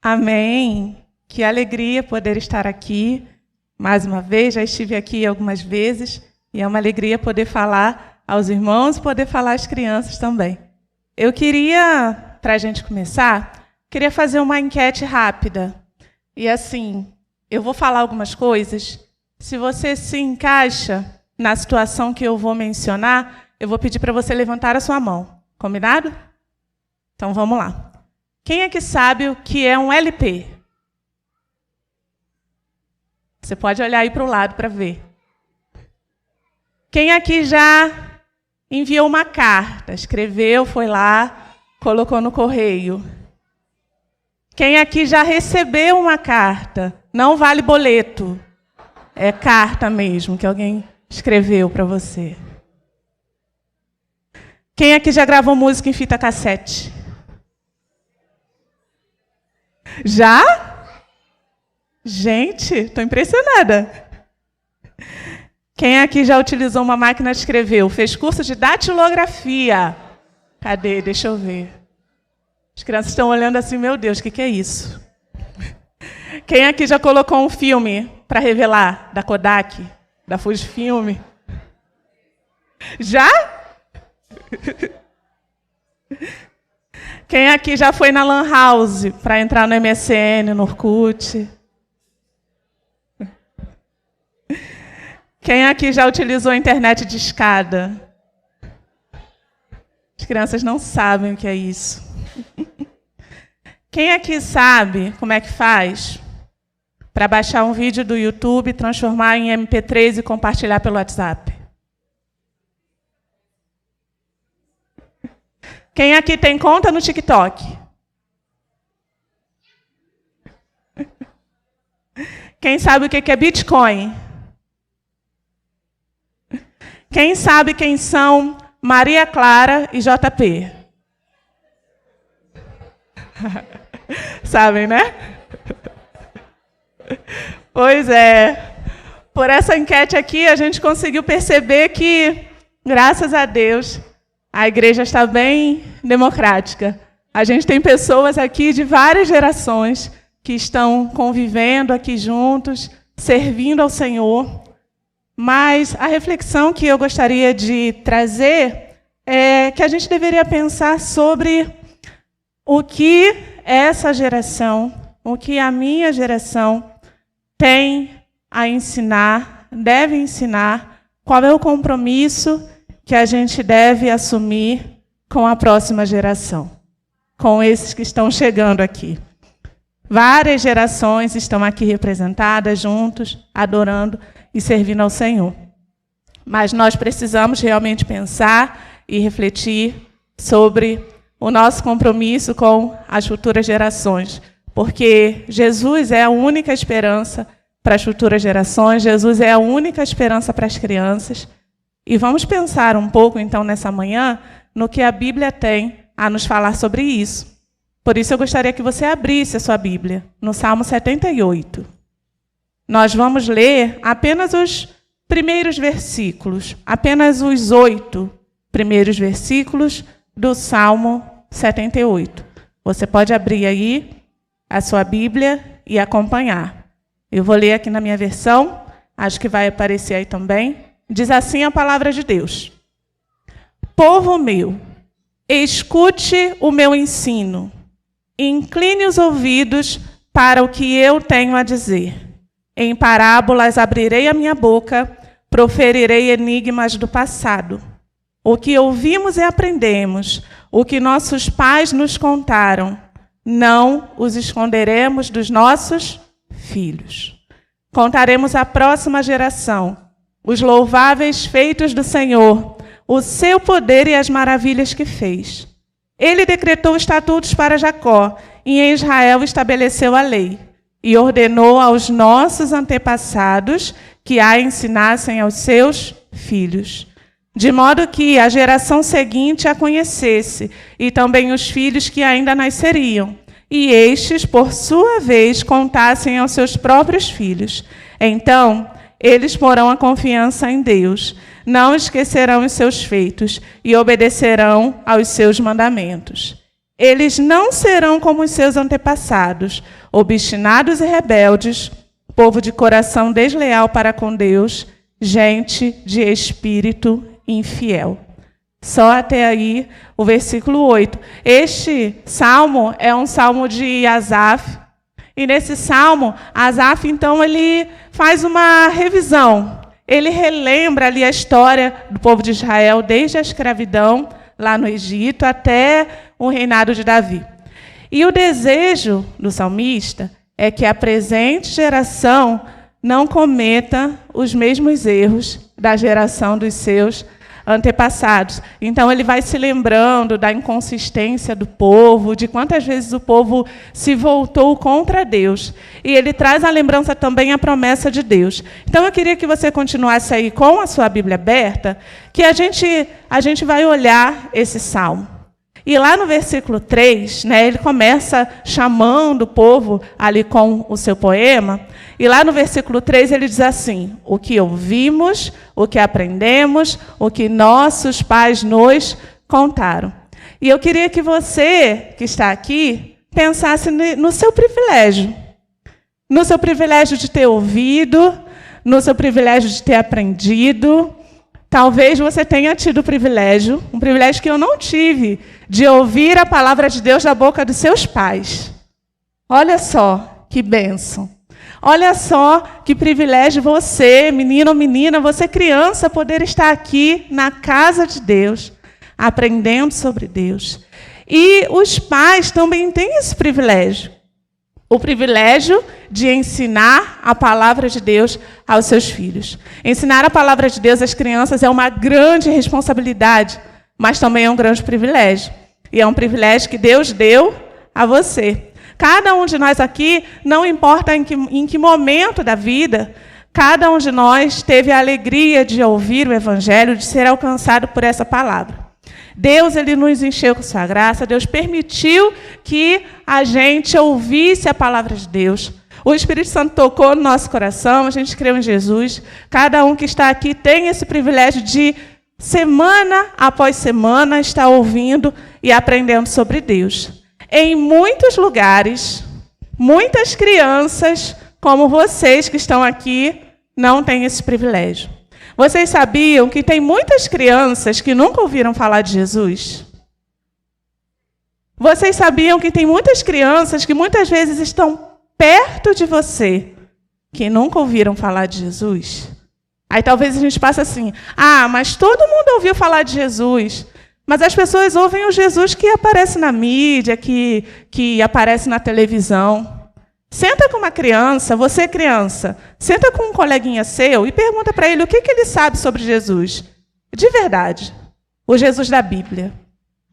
Amém. Que alegria poder estar aqui mais uma vez. Já estive aqui algumas vezes e é uma alegria poder falar aos irmãos e poder falar às crianças também. Eu queria, para a gente começar, queria fazer uma enquete rápida. E assim, eu vou falar algumas coisas. Se você se encaixa na situação que eu vou mencionar, eu vou pedir para você levantar a sua mão. Combinado? Então vamos lá. Quem é que sabe o que é um LP? Você pode olhar aí para o lado para ver. Quem aqui já enviou uma carta? Escreveu, foi lá, colocou no correio. Quem aqui já recebeu uma carta? Não vale boleto. É carta mesmo, que alguém escreveu para você. Quem aqui já gravou música em fita cassete? Já? Gente, estou impressionada. Quem aqui já utilizou uma máquina de escrever? Fez curso de datilografia? Cadê? Deixa eu ver. As crianças estão olhando assim, meu Deus, o que é isso? Quem aqui já colocou um filme para revelar? Da Kodak? Da Fujifilm? Já? Quem aqui já foi na Lan House para entrar no MSN, no Orkut? Quem aqui já utilizou a internet de escada? As crianças não sabem o que é isso. Quem aqui sabe como é que faz para baixar um vídeo do YouTube, transformar em MP3 e compartilhar pelo WhatsApp? Quem aqui tem conta no TikTok? Quem sabe o que é Bitcoin? Quem sabe quem são Maria Clara e JP? Sabem, né? Pois é. Por essa enquete aqui, a gente conseguiu perceber que, graças a Deus, a igreja está bem democrática. A gente tem pessoas aqui de várias gerações que estão convivendo aqui juntos, servindo ao Senhor. Mas a reflexão que eu gostaria de trazer é que a gente deveria pensar sobre o que essa geração, o que a minha geração tem a ensinar, deve ensinar, qual é o compromisso que a gente deve assumir com a próxima geração, com esses que estão chegando aqui. Várias gerações estão aqui representadas, juntos, adorando e servindo ao Senhor. Mas nós precisamos realmente pensar e refletir sobre o nosso compromisso com as futuras gerações, porque Jesus é a única esperança para as futuras gerações, Jesus é a única esperança para as crianças. E vamos pensar um pouco, então, nessa manhã, no que a Bíblia tem a nos falar sobre isso. Por isso, eu gostaria que você abrisse a sua Bíblia, no Salmo 78. Nós vamos ler apenas os primeiros versículos, apenas os 8 primeiros versículos do Salmo 78. Você pode abrir aí a sua Bíblia e acompanhar. Eu vou ler aqui na minha versão, acho que vai aparecer aí também. Diz assim a palavra de Deus: Povo meu, escute o meu ensino, incline os ouvidos para o que eu tenho a dizer. Em parábolas abrirei a minha boca, proferirei enigmas do passado. O que ouvimos e aprendemos, o que nossos pais nos contaram, não os esconderemos dos nossos filhos. Contaremos à próxima geração os louváveis feitos do Senhor, o seu poder e as maravilhas que fez. Ele decretou estatutos para Jacó, e em Israel estabeleceu a lei, e ordenou aos nossos antepassados que a ensinassem aos seus filhos, de modo que a geração seguinte a conhecesse, e também os filhos que ainda nasceriam, e estes, por sua vez, contassem aos seus próprios filhos. Então, eles porão a confiança em Deus, não esquecerão os seus feitos e obedecerão aos seus mandamentos. Eles não serão como os seus antepassados, obstinados e rebeldes, povo de coração desleal para com Deus, gente de espírito infiel. Só até aí o versículo 8. Este salmo é um salmo de Asaf. E nesse salmo, Asaf, então, ele faz uma revisão. Ele relembra ali a história do povo de Israel, desde a escravidão lá no Egito até o reinado de Davi. E o desejo do salmista é que a presente geração não cometa os mesmos erros da geração dos seus antepassados. Então, ele vai se lembrando da inconsistência do povo, de quantas vezes o povo se voltou contra Deus. E ele traz à lembrança também a promessa de Deus. Então, eu queria que você continuasse aí com a sua Bíblia aberta, que a gente vai olhar esse salmo. E lá no versículo 3, né, ele começa chamando o povo ali com o seu poema. E lá no versículo 3 ele diz assim: o que ouvimos, o que aprendemos, o que nossos pais nos contaram. E eu queria que você, que está aqui, pensasse no seu privilégio. No seu privilégio de ter ouvido, no seu privilégio de ter aprendido. Talvez você tenha tido o privilégio, um privilégio que eu não tive, de ouvir a palavra de Deus da boca dos seus pais. Olha só que bênção. Olha só que privilégio você, menino ou menina, você criança, poder estar aqui na casa de Deus, aprendendo sobre Deus. E os pais também têm esse privilégio. O privilégio de ensinar a palavra de Deus aos seus filhos. Ensinar a palavra de Deus às crianças é uma grande responsabilidade, mas também é um grande privilégio. E é um privilégio que Deus deu a você. Cada um de nós aqui, não importa em que momento da vida, cada um de nós teve a alegria de ouvir o Evangelho, de ser alcançado por essa palavra. Deus, ele nos encheu com sua graça, Deus permitiu que a gente ouvisse a palavra de Deus. O Espírito Santo tocou no nosso coração, a gente creu em Jesus. Cada um que está aqui tem esse privilégio de, semana após semana, estar ouvindo e aprendendo sobre Deus. Em muitos lugares, muitas crianças, como vocês que estão aqui, não têm esse privilégio. Vocês sabiam que tem muitas crianças que nunca ouviram falar de Jesus? Vocês sabiam que tem muitas crianças que muitas vezes estão perto de você, que nunca ouviram falar de Jesus? Aí talvez a gente passe assim: ah, mas todo mundo ouviu falar de Jesus. Mas as pessoas ouvem o Jesus que aparece na mídia, que aparece na televisão. Senta com uma criança, você criança, senta com um coleguinha seu e pergunta para ele o que ele sabe sobre Jesus. De verdade, o Jesus da Bíblia.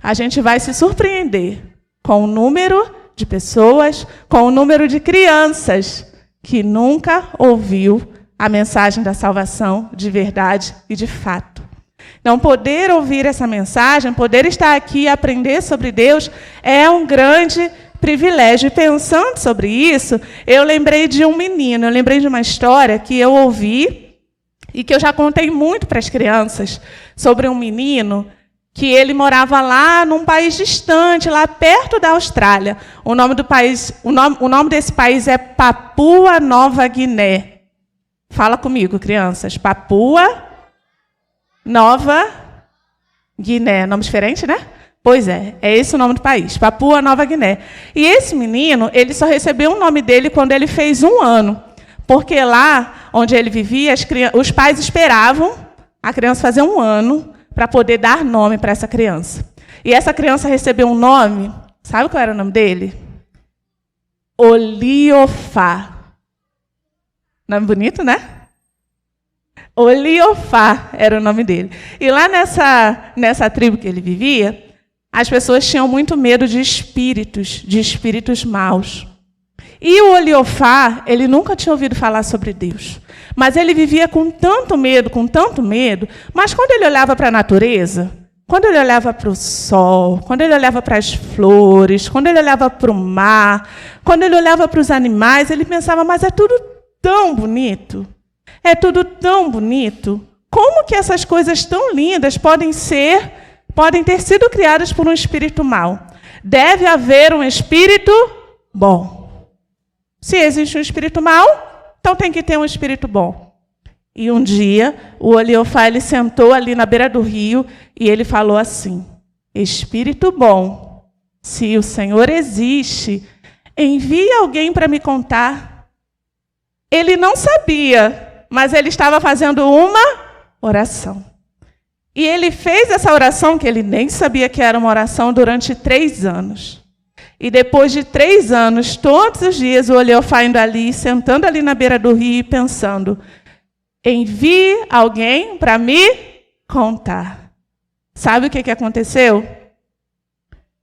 A gente vai se surpreender com o número de pessoas, com o número de crianças que nunca ouviu a mensagem da salvação de verdade e de fato. Então, poder ouvir essa mensagem, poder estar aqui e aprender sobre Deus é um grande privilégio. E pensando sobre isso, eu lembrei de um menino, eu lembrei de uma história que eu ouvi e que eu já contei muito para as crianças, sobre um menino que ele morava lá num país distante, lá perto da Austrália. O nome desse país é Papua Nova Guiné. Fala comigo, crianças. Papua Nova Guiné. Nome diferente, né? Pois é esse o nome do país, Papua Nova Guiné. E esse menino, ele só recebeu o nome dele quando ele fez 1 ano. Porque lá onde ele vivia, os pais esperavam a criança fazer 1 ano para poder dar nome para essa criança. E essa criança recebeu um nome, sabe qual era o nome dele? Oliofá. Nome bonito, né? Oliofá era o nome dele. E lá nessa tribo que ele vivia, as pessoas tinham muito medo de espíritos maus. E o Oliofá, ele nunca tinha ouvido falar sobre Deus. Mas ele vivia com tanto medo, mas quando ele olhava para a natureza, quando ele olhava para o sol, quando ele olhava para as flores, quando ele olhava para o mar, quando ele olhava para os animais, ele pensava, mas é tudo tão bonito. É tudo tão bonito. Como que essas coisas tão lindas podem ter sido criadas por um espírito mau? Deve haver um espírito bom. Se existe um espírito mau, então tem que ter um espírito bom. E um dia, o Oliofá, ele sentou ali na beira do rio e ele falou assim: espírito bom, se o Senhor existe, envie alguém para me contar. Ele não sabia, mas ele estava fazendo uma oração. E ele fez essa oração, que ele nem sabia que era uma oração, durante 3 anos. E depois de 3 anos, todos os dias, o Oliofá indo ali, sentando ali na beira do rio e pensando: envie alguém para me contar. Sabe o que aconteceu?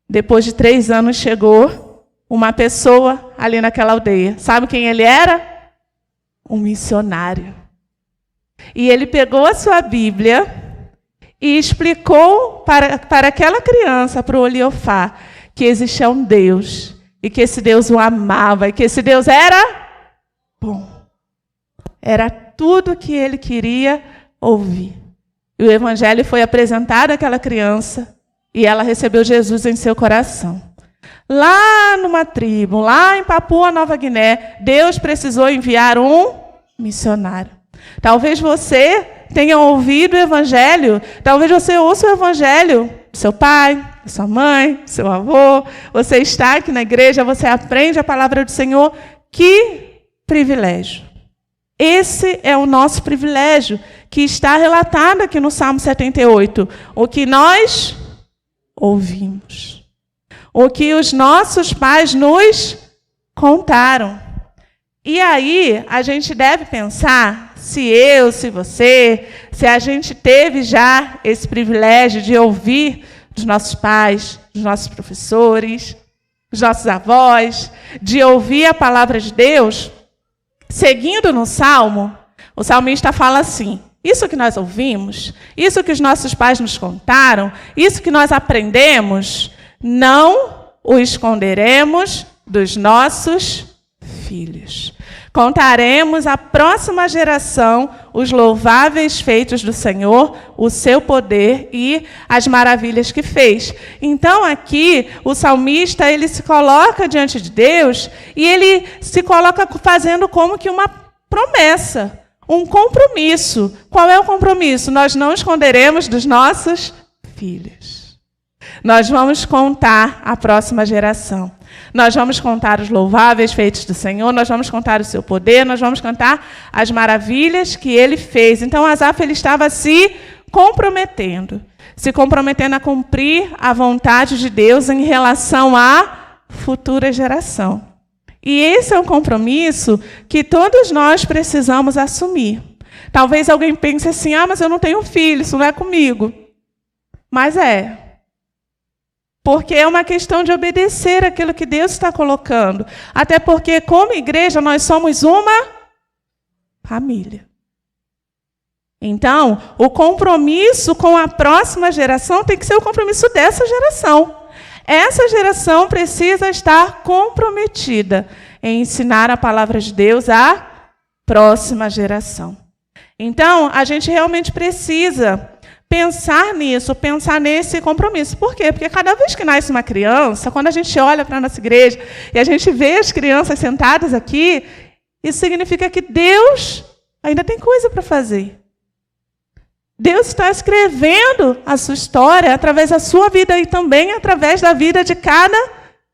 Depois de 3 anos, chegou uma pessoa ali naquela aldeia. Sabe quem ele era? Um missionário. E ele pegou a sua Bíblia e explicou para aquela criança, para o Oliofá, que existia um Deus, e que esse Deus o amava, e que esse Deus era bom. Era tudo que ele queria ouvir. E o Evangelho foi apresentado àquela criança, e ela recebeu Jesus em seu coração. Lá numa tribo, lá em Papua Nova Guiné, Deus precisou enviar um missionário. Talvez você tenha ouvido o Evangelho, talvez você ouça o Evangelho do seu pai, da sua mãe, do seu avô, você está aqui na igreja, você aprende a palavra do Senhor. Que privilégio! Esse é o nosso privilégio, que está relatado aqui no Salmo 78. O que nós ouvimos, o que os nossos pais nos contaram. E aí, a gente deve pensar, se eu, se você, se a gente teve já esse privilégio de ouvir dos nossos pais, dos nossos professores, dos nossos avós, de ouvir a palavra de Deus. Seguindo no Salmo, o salmista fala assim: isso que nós ouvimos, isso que os nossos pais nos contaram, isso que nós aprendemos, não o esconderemos dos nossos filhos. Contaremos à próxima geração os louváveis feitos do Senhor, o seu poder e as maravilhas que fez. Então, aqui, o salmista, ele se coloca diante de Deus e ele se coloca fazendo como que uma promessa, um compromisso. Qual é o compromisso? Nós não esconderemos dos nossos filhos. Nós vamos contar à próxima geração. Nós vamos contar os louváveis feitos do Senhor, nós vamos contar o seu poder, nós vamos contar as maravilhas que ele fez. Então, Asaf, ele estava se comprometendo a cumprir a vontade de Deus em relação à futura geração. E esse é um compromisso que todos nós precisamos assumir. Talvez alguém pense assim: mas eu não tenho filho, isso não é comigo. Mas é. Porque é uma questão de obedecer aquilo que Deus está colocando. Até porque, como igreja, nós somos uma família. Então, o compromisso com a próxima geração tem que ser o compromisso dessa geração. Essa geração precisa estar comprometida em ensinar a palavra de Deus à próxima geração. Então, a gente realmente precisa pensar nisso, pensar nesse compromisso. Por quê? Porque cada vez que nasce uma criança, quando a gente olha para a nossa igreja e a gente vê as crianças sentadas aqui, isso significa que Deus ainda tem coisa para fazer. Deus está escrevendo a sua história através da sua vida e também através da vida de cada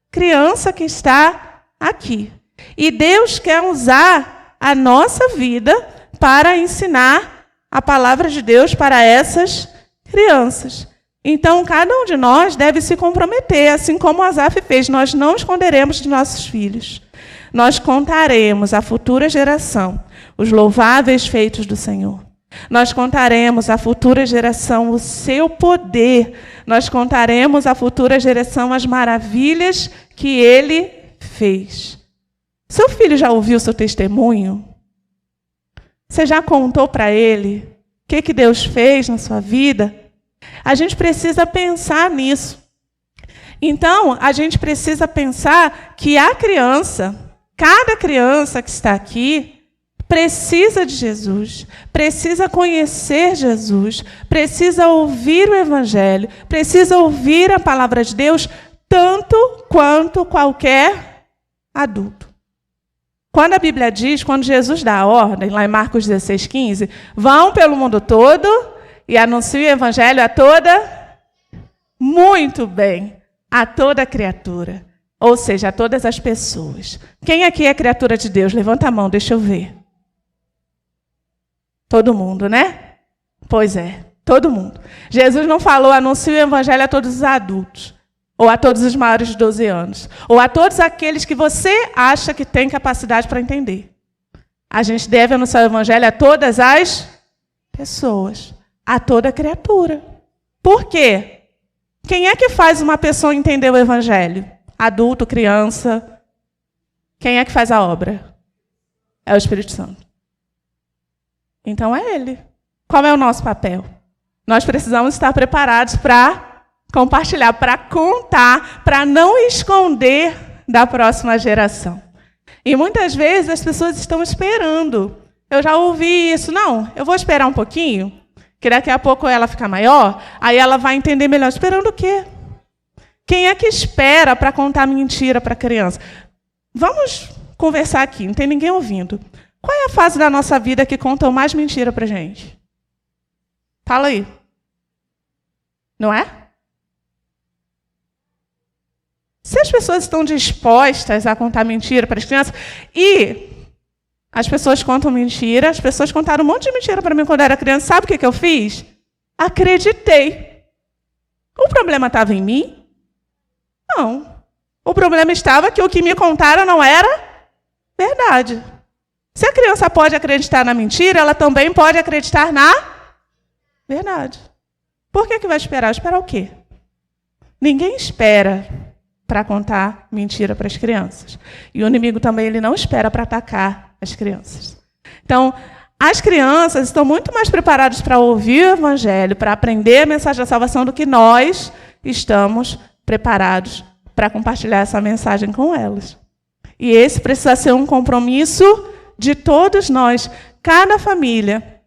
criança que está aqui. E Deus quer usar a nossa vida para ensinar a palavra de Deus para essas crianças. Então, cada um de nós deve se comprometer, assim como Asaf fez. Nós não esconderemos de nossos filhos. Nós contaremos à futura geração os louváveis feitos do Senhor. Nós contaremos à futura geração o seu poder. Nós contaremos à futura geração as maravilhas que ele fez. Seu filho já ouviu o seu testemunho? Você já contou para ele o que Deus fez na sua vida? A gente precisa pensar nisso. Então, a gente precisa pensar que a criança, cada criança que está aqui, precisa de Jesus, precisa conhecer Jesus, precisa ouvir o Evangelho, precisa ouvir a palavra de Deus tanto quanto qualquer adulto. Quando a Bíblia diz, quando Jesus dá a ordem, lá em Marcos 16:15, vão pelo mundo todo e anunciem o evangelho a toda, muito bem, a toda criatura. Ou seja, a todas as pessoas. Quem aqui é criatura de Deus? Levanta a mão, deixa eu ver. Todo mundo, né? Pois é, todo mundo. Jesus não falou, anuncie o evangelho a todos os adultos, ou a todos os maiores de 12 anos, ou a todos aqueles que você acha que tem capacidade para entender. A gente deve anunciar o evangelho a todas as pessoas, a toda criatura. Por quê? Quem é que faz uma pessoa entender o evangelho? Adulto, criança. Quem é que faz a obra? É o Espírito Santo. Então é Ele. Qual é o nosso papel? Nós precisamos estar preparados para compartilhar, para contar, para não esconder da próxima geração. E muitas vezes as pessoas estão esperando. Eu já ouvi isso. Não, eu vou esperar um pouquinho, que daqui a pouco ela fica maior, aí ela vai entender melhor. Esperando o quê? Quem é que espera para contar mentira para a criança? Vamos conversar aqui, não tem ninguém ouvindo. Qual é a fase da nossa vida que contam mais mentira para a gente? Fala aí. Não é? Se as pessoas estão dispostas a contar mentira para as crianças, e as pessoas contam mentira, as pessoas contaram um monte de mentira para mim quando eu era criança, sabe o que eu fiz? Acreditei. O problema estava em mim? Não. O problema estava que o que me contaram não era verdade. Se a criança pode acreditar na mentira, ela também pode acreditar na verdade. Por que vai esperar? Esperar o quê? Ninguém espera para contar mentira para as crianças. E o inimigo também ele não espera para atacar as crianças. Então, as crianças estão muito mais preparadas para ouvir o evangelho, para aprender a mensagem da salvação, do que nós estamos preparados para compartilhar essa mensagem com elas. E esse precisa ser um compromisso de todos nós. Cada família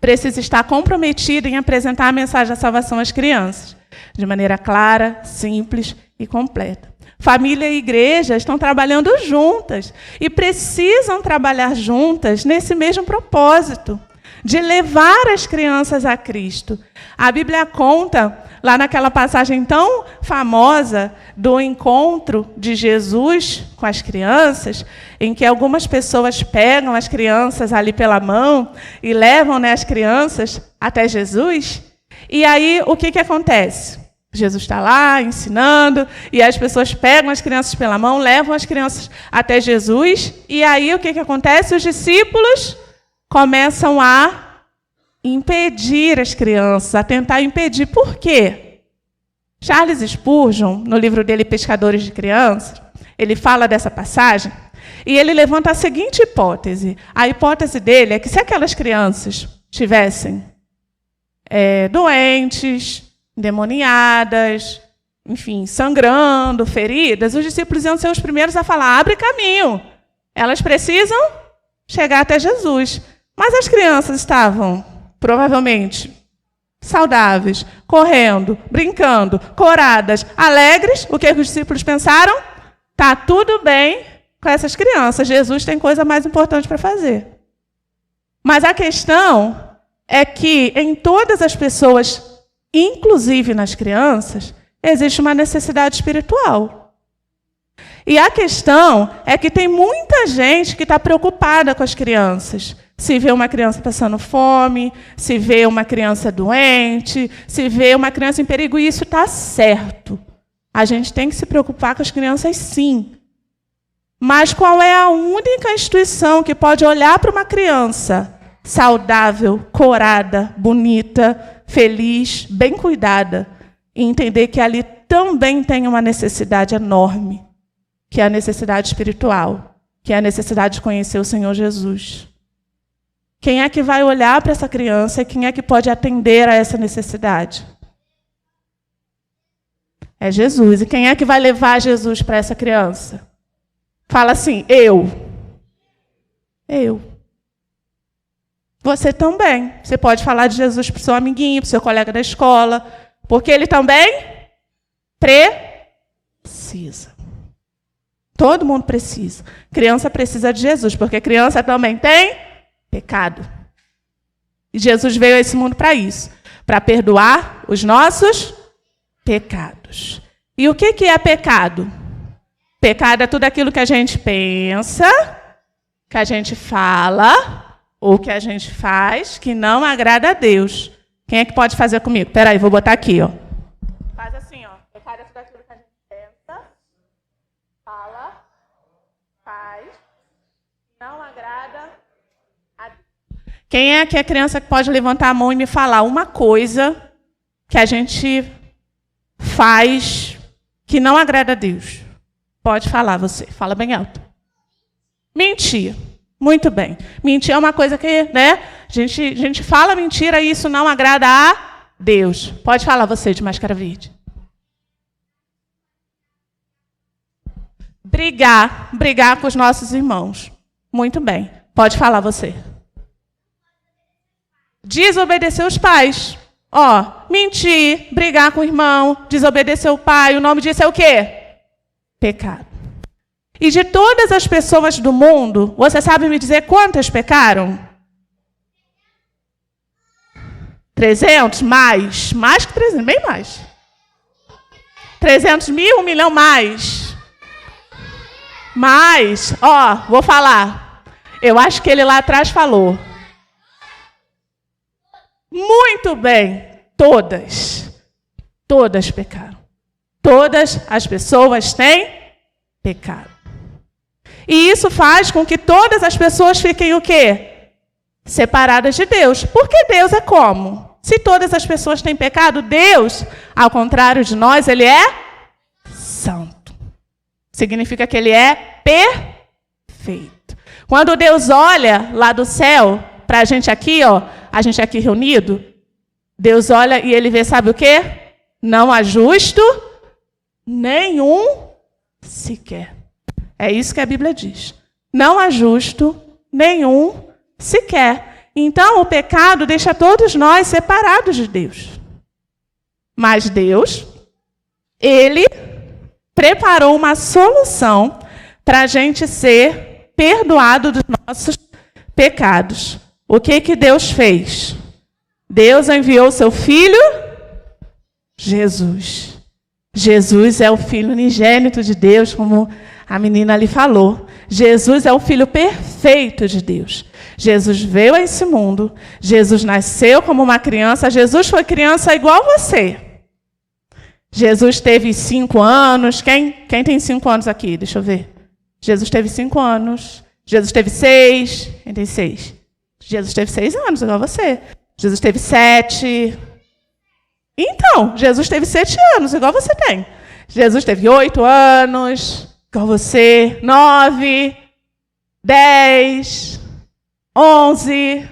precisa estar comprometida em apresentar a mensagem da salvação às crianças, de maneira clara, simples e completa. Família e igreja estão trabalhando juntas e precisam trabalhar juntas nesse mesmo propósito, de levar as crianças a Cristo. A Bíblia conta, lá naquela passagem tão famosa do encontro de Jesus com as crianças, em que algumas pessoas pegam as crianças ali pela mão e levam, né, as crianças até Jesus. E aí, o que acontece? Jesus está lá ensinando, e as pessoas pegam as crianças pela mão, levam as crianças até Jesus, e aí o que acontece? Os discípulos começam a impedir as crianças, a tentar impedir. Por quê? Charles Spurgeon, no livro dele Pescadores de Crianças, ele fala dessa passagem, e ele levanta a seguinte hipótese. A hipótese dele é que se aquelas crianças tivessem doentes, endemoniadas, enfim, sangrando, feridas, os discípulos iam ser os primeiros a falar: abre caminho, elas precisam chegar até Jesus. Mas as crianças estavam, provavelmente, saudáveis, correndo, brincando, coradas, alegres. O que os discípulos pensaram? Está tudo bem com essas crianças, Jesus tem coisa mais importante para fazer. Mas a questão é que em todas as pessoas, inclusive nas crianças, existe uma necessidade espiritual. E a questão é que tem muita gente que está preocupada com as crianças. Se vê uma criança passando fome, se vê uma criança doente, se vê uma criança em perigo, e isso está certo. A gente tem que se preocupar com as crianças, sim. Mas qual é a única instituição que pode olhar para uma criança saudável, corada, bonita, feliz, bem cuidada, e entender que ali também tem uma necessidade enorme, que é a necessidade espiritual, que é a necessidade de conhecer o Senhor Jesus? Quem é que vai olhar para essa criança e quem é que pode atender a essa necessidade? É Jesus. E quem é que vai levar Jesus para essa criança? Fala assim: eu. Você também. Você pode falar de Jesus para o seu amiguinho, para o seu colega da escola, porque ele também precisa. Todo mundo precisa. Criança precisa de Jesus, porque criança também tem pecado. E Jesus veio a esse mundo para isso, para perdoar os nossos pecados. E o que é pecado? Pecado é tudo aquilo que a gente pensa, que a gente fala, ou que a gente faz, que não agrada a Deus. Quem é que pode fazer comigo? Espera aí, vou botar aqui, ó. Faz assim, ó. Pecado é tudo aquilo que a gente pensa, fala, faz, não agrada a Deus. Quem é que é criança que pode levantar a mão e me falar uma coisa que a gente faz que não agrada a Deus? Pode falar você. Fala bem alto. Mentir. Muito bem. Mentir é uma coisa que, né? A gente fala mentira e isso não agrada a Deus. Pode falar você de máscara verde. Brigar com os nossos irmãos. Muito bem. Pode falar você. Desobedecer os pais. Ó, mentir, brigar com o irmão, desobedecer o pai. O nome disso é o quê? Pecado. E de todas as pessoas do mundo, você sabe me dizer quantas pecaram? 300? Mais. Mais que 300, bem mais. 300 mil, 1 milhão mais. Mais. Ó, vou falar. Eu acho que ele lá atrás falou. Muito bem. Todas. Todas pecaram. Todas as pessoas têm pecado. E isso faz com que todas as pessoas fiquem o quê? Separadas de Deus. Porque Deus é como? Se todas as pessoas têm pecado, Deus, ao contrário de nós, Ele é santo. Significa que Ele é perfeito. Quando Deus olha lá do céu, para a gente aqui, ó, a gente aqui reunido, Deus olha e Ele vê, sabe o quê? Não há justo nenhum sequer. É isso que a Bíblia diz. Não há justo nenhum sequer. Então, o pecado deixa todos nós separados de Deus. Mas Deus, Ele preparou uma solução para a gente ser perdoado dos nossos pecados. O que Deus fez? Deus enviou seu Filho, Jesus. Jesus é o Filho unigênito de Deus, como a menina ali falou. Jesus é o Filho perfeito de Deus. Jesus veio a esse mundo. Jesus nasceu como uma criança. Jesus foi criança igual você. Jesus teve 5 anos. Quem tem 5 anos aqui? Deixa eu ver. Jesus teve 5 anos. Jesus teve 6. Quem tem 6? Jesus teve 6 anos, igual você. Jesus teve 7. Então, Jesus teve 7 anos, igual você tem. Jesus teve 8 anos, igual você. 9, 10, 11,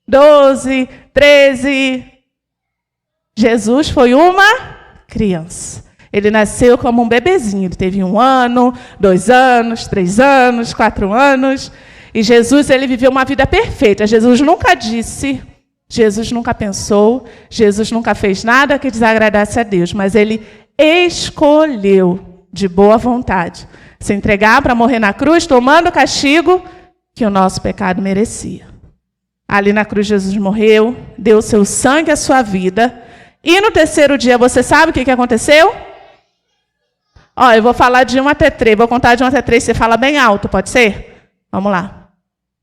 12, 13. Jesus foi uma criança. Ele nasceu como um bebezinho. Ele teve 1 ano, 2 anos, 3 anos, 4 anos. E Jesus, ele viveu uma vida perfeita. Jesus nunca disse, Jesus nunca pensou, Jesus nunca fez nada que desagradasse a Deus. Mas ele escolheu, de boa vontade, se entregar para morrer na cruz, tomando o castigo que o nosso pecado merecia. Ali na cruz, Jesus morreu, deu seu sangue à sua vida. E no 3º dia, você sabe o que aconteceu? Ó, eu vou falar de 1 até 3. Vou contar de 1 até 3. Você fala bem alto, pode ser? Vamos lá.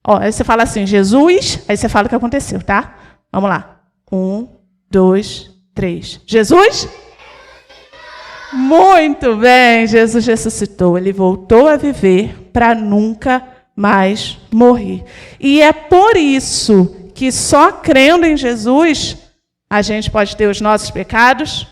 Ó, aí você fala assim, Jesus. Aí você fala o que aconteceu, tá? Vamos lá. 1, 2, 3. Jesus? Muito bem. Jesus ressuscitou. Ele voltou a viver para nunca mais morrer. E é por isso que só crendo em Jesus a gente pode ter os nossos pecados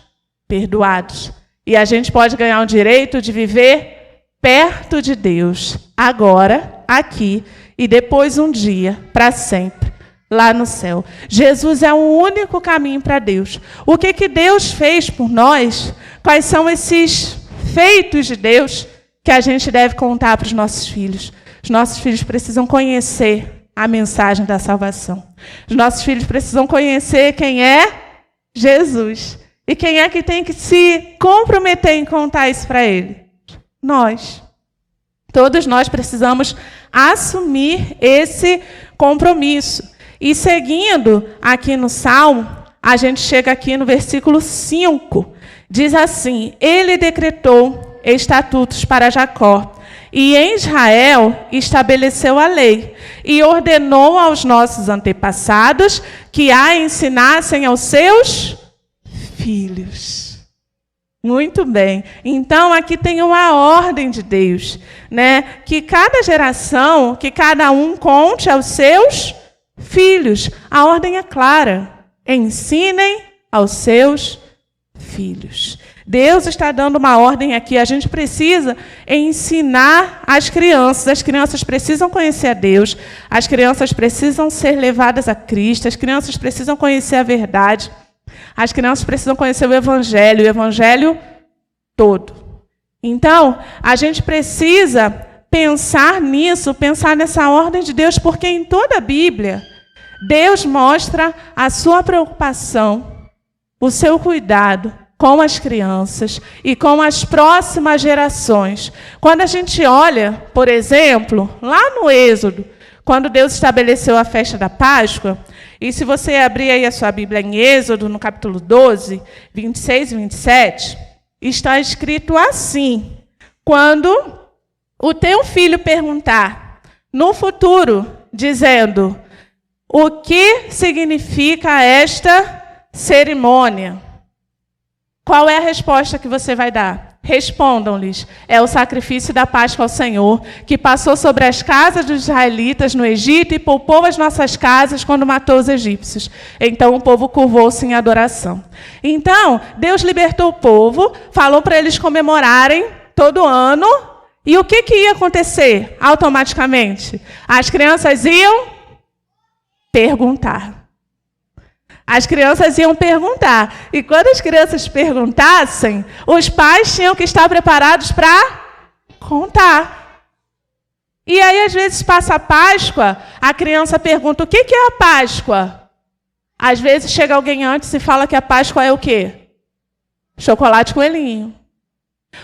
perdoados. E a gente pode ganhar o direito de viver perto de Deus. Agora, aqui, e depois um dia, para sempre, lá no céu. Jesus é o único caminho para Deus. O que Deus fez por nós? Quais são esses feitos de Deus que a gente deve contar para os nossos filhos? Os nossos filhos precisam conhecer a mensagem da salvação. Os nossos filhos precisam conhecer quem é Jesus. E quem é que tem que se comprometer em contar isso para ele? Nós. Todos nós precisamos assumir esse compromisso. E seguindo aqui no Salmo, a gente chega aqui no versículo 5. Diz assim: Ele decretou estatutos para Jacó, e em Israel estabeleceu a lei, e ordenou aos nossos antepassados que a ensinassem aos seus filhos. Muito bem. Então, aqui tem uma ordem de Deus, né? Que cada geração, que cada um conte aos seus filhos. A ordem é clara. Ensinem aos seus filhos. Deus está dando uma ordem aqui. A gente precisa ensinar as crianças. As crianças precisam conhecer a Deus. As crianças precisam ser levadas a Cristo. As crianças precisam conhecer a verdade. As crianças precisam conhecer o Evangelho todo. Então, a gente precisa pensar nisso, pensar nessa ordem de Deus, porque em toda a Bíblia, Deus mostra a sua preocupação, o seu cuidado com as crianças e com as próximas gerações. Quando a gente olha, por exemplo, lá no Êxodo, quando Deus estabeleceu a festa da Páscoa, e se você abrir aí a sua Bíblia em Êxodo, no capítulo 12, 26 e 27, está escrito assim: quando o teu filho perguntar no futuro, dizendo: o que significa esta cerimônia? Qual é a resposta que você vai dar? Respondam-lhes: é o sacrifício da Páscoa ao Senhor, que passou sobre as casas dos israelitas no Egito e poupou as nossas casas quando matou os egípcios. Então o povo curvou-se em adoração. Então, Deus libertou o povo, falou para eles comemorarem todo ano. E o que ia acontecer automaticamente? As crianças iam perguntar. As crianças iam perguntar. E quando as crianças perguntassem, os pais tinham que estar preparados para contar. E aí, às vezes, passa a Páscoa, a criança pergunta: o que é a Páscoa? Às vezes chega alguém antes e fala que a Páscoa é o quê? Chocolate coelhinho.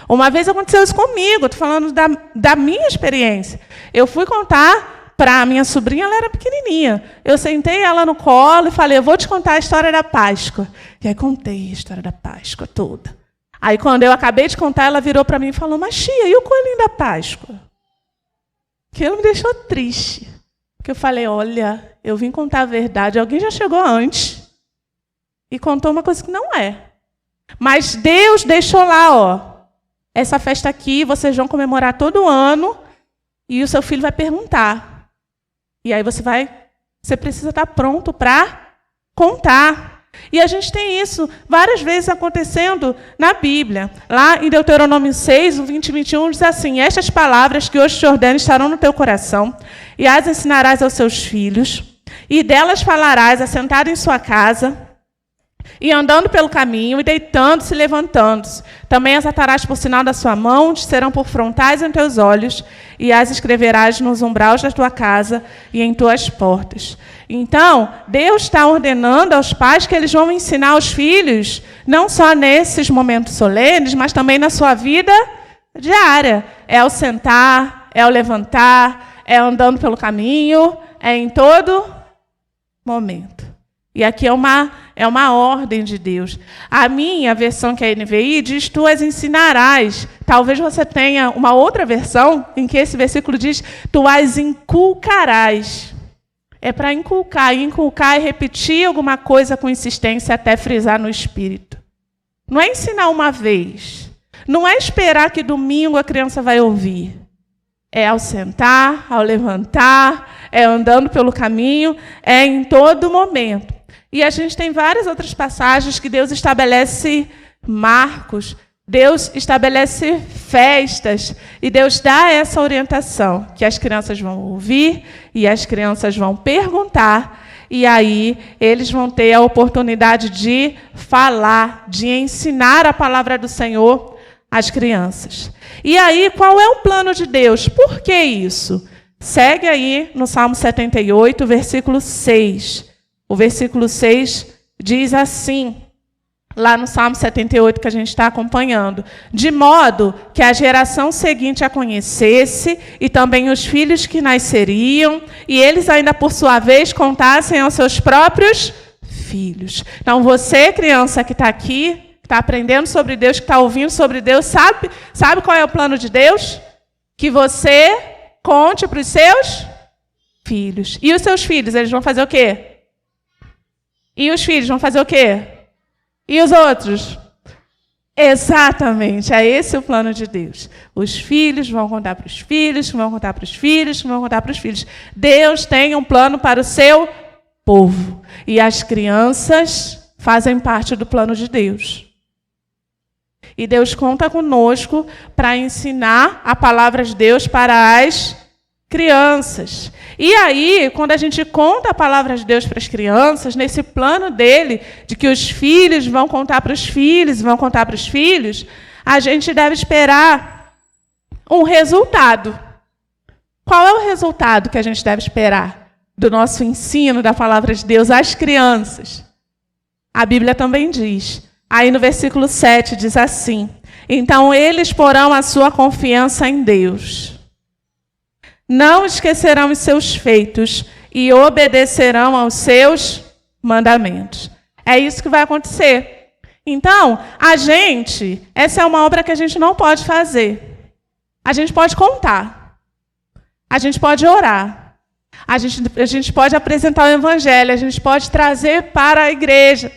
Uma vez aconteceu isso comigo, estou falando da minha experiência. Eu fui contar para a minha sobrinha, ela era pequenininha. Eu sentei ela no colo e falei: eu vou te contar a história da Páscoa. E aí contei a história da Páscoa toda. Aí quando eu acabei de contar, ela virou para mim e falou: mas tia, e o coelhinho da Páscoa? Aquilo me deixou triste. Porque eu falei: olha, eu vim contar a verdade. Alguém já chegou antes e contou uma coisa que não é. Mas Deus deixou lá, ó, essa festa aqui, vocês vão comemorar todo ano e o seu filho vai perguntar. E aí você precisa estar pronto para contar. E a gente tem isso várias vezes acontecendo na Bíblia. Lá em Deuteronômio 6, 20 e 21, diz assim: estas palavras que hoje te ordeno estarão no teu coração, e as ensinarás aos seus filhos, e delas falarás assentado em sua casa, e andando pelo caminho, e deitando-se e levantando-se. Também as atarás por sinal da sua mão, te serão por frontais em teus olhos, e as escreverás nos umbrais da tua casa e em tuas portas. Então, Deus está ordenando aos pais que eles vão ensinar aos filhos, não só nesses momentos solenes, mas também na sua vida diária. É ao sentar, é ao levantar, é andando pelo caminho, é em todo momento. E aqui é uma ordem de Deus. A minha versão, que é a NVI, diz: tu as ensinarás. Talvez você tenha uma outra versão em que esse versículo diz: tu as inculcarás. É para inculcar. E inculcar é repetir alguma coisa com insistência até frisar no espírito. Não é ensinar uma vez. Não é esperar que domingo a criança vai ouvir. É ao sentar, ao levantar, é andando pelo caminho, é em todo momento. E a gente tem várias outras passagens que Deus estabelece marcos, Deus estabelece festas, e Deus dá essa orientação, que as crianças vão ouvir, e as crianças vão perguntar, e aí eles vão ter a oportunidade de falar, de ensinar a palavra do Senhor às crianças. E aí, qual é o plano de Deus? Por que isso? Segue aí no Salmo 78, versículo 6. O versículo 6 diz assim: lá no Salmo 78 que a gente está acompanhando, de modo que a geração seguinte a conhecesse, e também os filhos que nasceriam, e eles ainda por sua vez contassem aos seus próprios filhos. Então você, criança que está aqui, que está aprendendo sobre Deus, que está ouvindo sobre Deus, sabe qual é o plano de Deus? Que você conte para os seus filhos. E os seus filhos, eles vão fazer o quê? E os filhos vão fazer o quê? E os outros? Exatamente, é esse o plano de Deus. Os filhos vão contar para os filhos, vão contar para os filhos, vão contar para os filhos. Deus tem um plano para o seu povo. E as crianças fazem parte do plano de Deus. E Deus conta conosco para ensinar a palavra de Deus para as crianças. E aí, quando a gente conta a palavra de Deus para as crianças, nesse plano dele, de que os filhos vão contar para os filhos, vão contar para os filhos, a gente deve esperar um resultado. Qual é o resultado que a gente deve esperar do nosso ensino da palavra de Deus às crianças? A Bíblia também diz, aí no versículo 7 diz assim: então eles porão a sua confiança em Deus. Não esquecerão os seus feitos e obedecerão aos seus mandamentos. É isso que vai acontecer. Então, essa é uma obra que a gente não pode fazer. A gente pode contar. A gente pode orar. A gente pode apresentar o evangelho. A gente pode trazer para a igreja.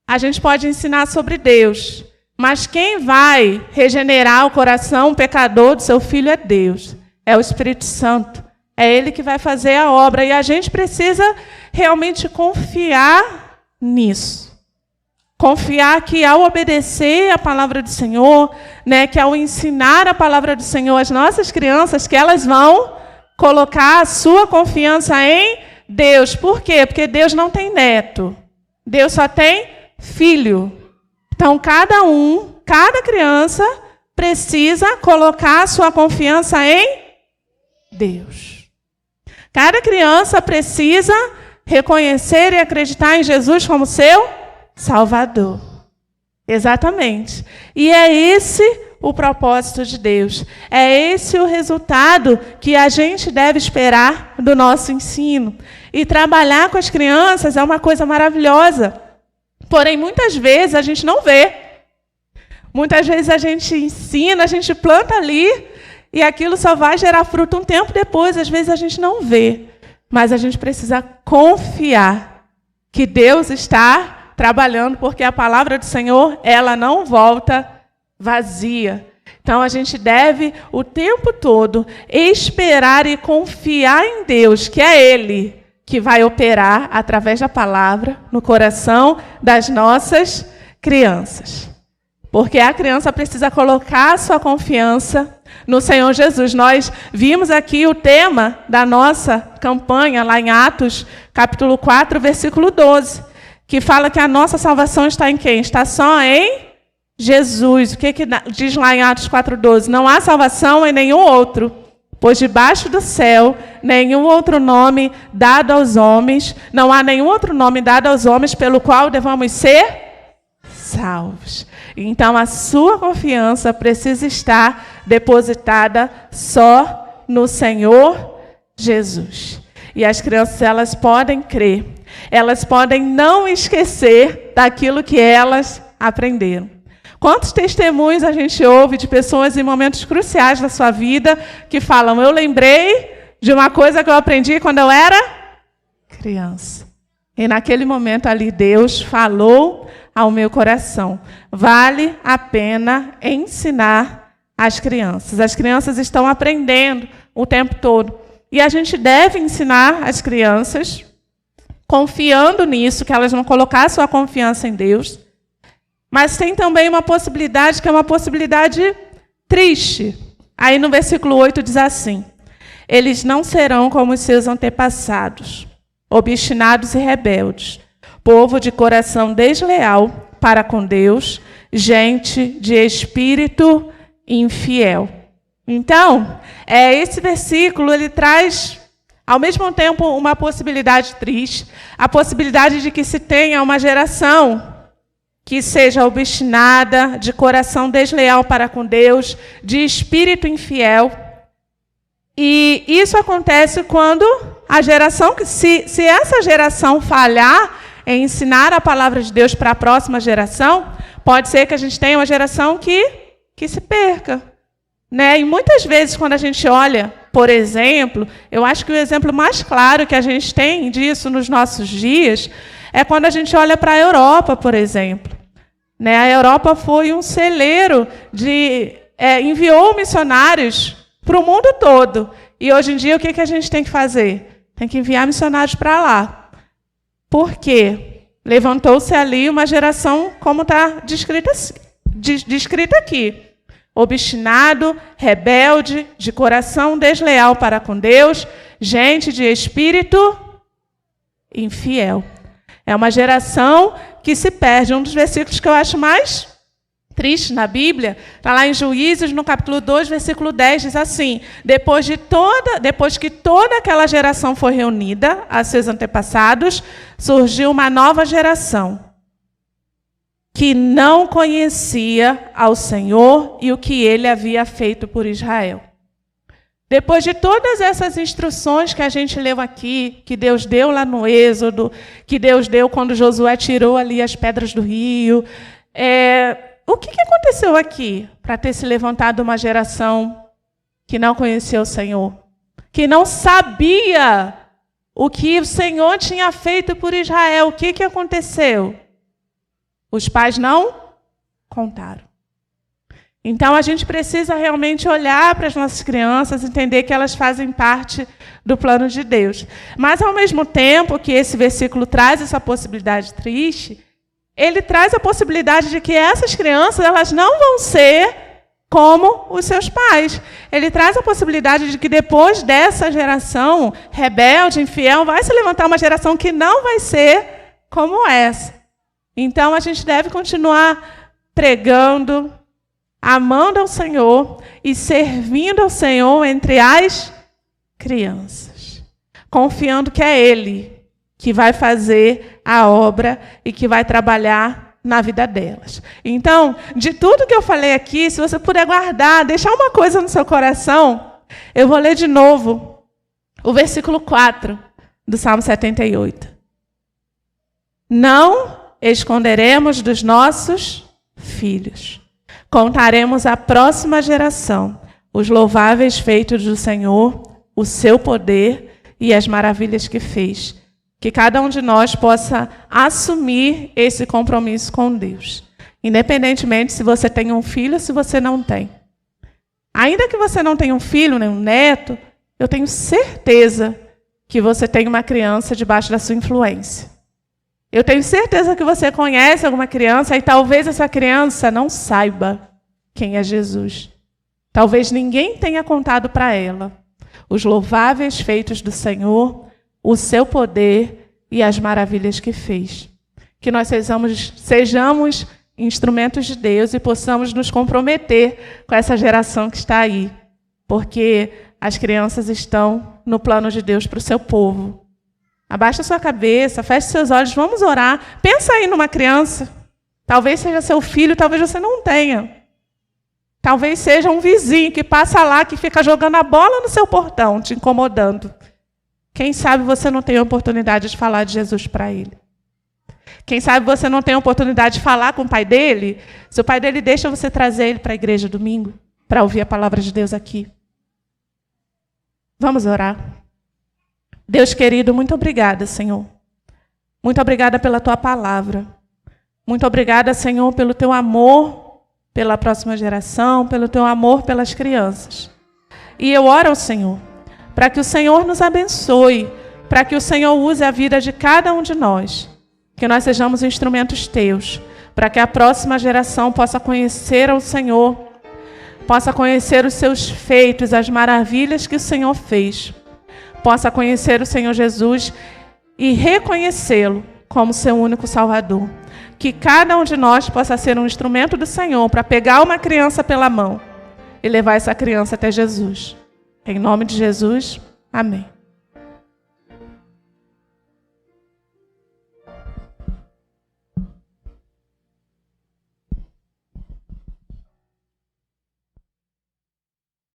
A gente pode ensinar sobre Deus. Mas quem vai regenerar o coração pecador do seu filho é Deus. É o Espírito Santo. É Ele que vai fazer a obra. E a gente precisa realmente confiar nisso. Confiar que ao obedecer a palavra do Senhor, que ao ensinar a palavra do Senhor às nossas crianças, que elas vão colocar a sua confiança em Deus. Por quê? Porque Deus não tem neto. Deus só tem filho. Então, cada criança precisa colocar a sua confiança em Deus. Cada criança precisa reconhecer e acreditar em Jesus como seu Salvador. Exatamente. E é esse o propósito de Deus. É esse o resultado que a gente deve esperar do nosso ensino. E trabalhar com as crianças é uma coisa maravilhosa. Porém, muitas vezes a gente não vê. Muitas vezes a gente ensina, a gente planta ali, e aquilo só vai gerar fruto um tempo depois. Às vezes a gente não vê. Mas a gente precisa confiar que Deus está trabalhando, porque a palavra do Senhor, ela não volta vazia. Então a gente deve o tempo todo esperar e confiar em Deus, que é Ele que vai operar através da palavra no coração das nossas crianças. Porque a criança precisa colocar a sua confiança no Senhor Jesus. Nós vimos aqui o tema da nossa campanha, lá em Atos, capítulo 4, versículo 12, que fala que a nossa salvação está em quem? Está só em Jesus. O que diz lá em Atos 4,12? Não há salvação em nenhum outro, pois debaixo do céu, nenhum outro nome dado aos homens, não há nenhum outro nome dado aos homens pelo qual devamos ser salvos. Então, a sua confiança precisa estar depositada só no Senhor Jesus. E as crianças, elas podem crer. Elas podem não esquecer daquilo que elas aprenderam. Quantos testemunhos a gente ouve de pessoas em momentos cruciais da sua vida que falam: eu lembrei de uma coisa que eu aprendi quando eu era criança. E naquele momento ali, Deus falou ao meu coração. Vale a pena ensinar as crianças. As crianças estão aprendendo o tempo todo. E a gente deve ensinar as crianças, confiando nisso, que elas vão colocar a sua confiança em Deus. Mas tem também uma possibilidade, que é uma possibilidade triste. Aí no versículo 8 diz assim: eles não serão como os seus antepassados, obstinados e rebeldes, povo de coração desleal para com Deus, gente de espírito infiel. Então, esse versículo ele traz, ao mesmo tempo, uma possibilidade triste, a possibilidade de que se tenha uma geração que seja obstinada, de coração desleal para com Deus, de espírito infiel. E isso acontece quando a geração, se essa geração falhar em ensinar a palavra de Deus para a próxima geração, pode ser que a gente tenha uma geração que se perca. Né? E muitas vezes, quando a gente olha, por exemplo, eu acho que o exemplo mais claro que a gente tem disso nos nossos dias é quando a gente olha para a Europa, por exemplo. Né? A Europa foi um celeiro enviou missionários para o mundo todo. E hoje em dia, o que a gente tem que fazer? Tem que enviar missionários para lá. Por quê? Levantou-se ali uma geração, como está descrita aqui. Obstinado, rebelde, de coração desleal para com Deus, gente de espírito infiel. É uma geração que se perde. Um dos versículos que eu acho mais triste na Bíblia, está lá em Juízes, no capítulo 2, versículo 10, diz assim: depois que toda aquela geração foi reunida a seus antepassados, surgiu uma nova geração que não conhecia ao Senhor e o que ele havia feito por Israel. Depois de todas essas instruções que a gente leu aqui, que Deus deu lá no Êxodo, que Deus deu quando Josué tirou ali as pedras do rio, o que aconteceu aqui para ter se levantado uma geração que não conhecia o Senhor, que não sabia o que o Senhor tinha feito por Israel? O que aconteceu? Os pais não contaram. Então, a gente precisa realmente olhar para as nossas crianças, entender que elas fazem parte do plano de Deus. Mas, ao mesmo tempo que esse versículo traz essa possibilidade triste, ele traz a possibilidade de que essas crianças elas não vão ser como os seus pais. Ele traz a possibilidade de que depois dessa geração rebelde, infiel, vai se levantar uma geração que não vai ser como essa. Então, a gente deve continuar pregando, amando ao Senhor e servindo ao Senhor entre as crianças, confiando que é Ele que vai fazer a obra e que vai trabalhar na vida delas. Então, de tudo que eu falei aqui, se você puder guardar, deixar uma coisa no seu coração, eu vou ler de novo o versículo 4 do Salmo 78. Não esconderemos dos nossos filhos. Contaremos à próxima geração os louváveis feitos do Senhor, o seu poder e as maravilhas que fez. Que cada um de nós possa assumir esse compromisso com Deus. Independentemente se você tem um filho ou se você não tem. Ainda que você não tenha um filho, nem um neto, eu tenho certeza que você tem uma criança debaixo da sua influência. Eu tenho certeza que você conhece alguma criança e talvez essa criança não saiba quem é Jesus. Talvez ninguém tenha contado para ela os louváveis feitos do Senhor, o seu poder e as maravilhas que fez. Que nós sejamos instrumentos de Deus e possamos nos comprometer com essa geração que está aí. Porque as crianças estão no plano de Deus para o seu povo. Abaixa sua cabeça, feche seus olhos, vamos orar. Pensa aí numa criança. Talvez seja seu filho, talvez você não tenha. Talvez seja um vizinho que passa lá, que fica jogando a bola no seu portão, te incomodando. Quem sabe você não tem a oportunidade de falar de Jesus para ele. Quem sabe você não tem a oportunidade de falar com o pai dele. Se o pai dele deixa você trazer ele para a igreja domingo, para ouvir a palavra de Deus aqui. Vamos orar. Deus querido, muito obrigada, Senhor. Muito obrigada pela tua palavra. Muito obrigada, Senhor, pelo teu amor pela próxima geração, pelo teu amor pelas crianças. E eu oro ao Senhor, para que o Senhor nos abençoe, para que o Senhor use a vida de cada um de nós, que nós sejamos instrumentos teus, para que a próxima geração possa conhecer ao Senhor, possa conhecer os seus feitos, as maravilhas que o Senhor fez, possa conhecer o Senhor Jesus e reconhecê-lo como seu único Salvador. Que cada um de nós possa ser um instrumento do Senhor para pegar uma criança pela mão e levar essa criança até Jesus. Em nome de Jesus, amém.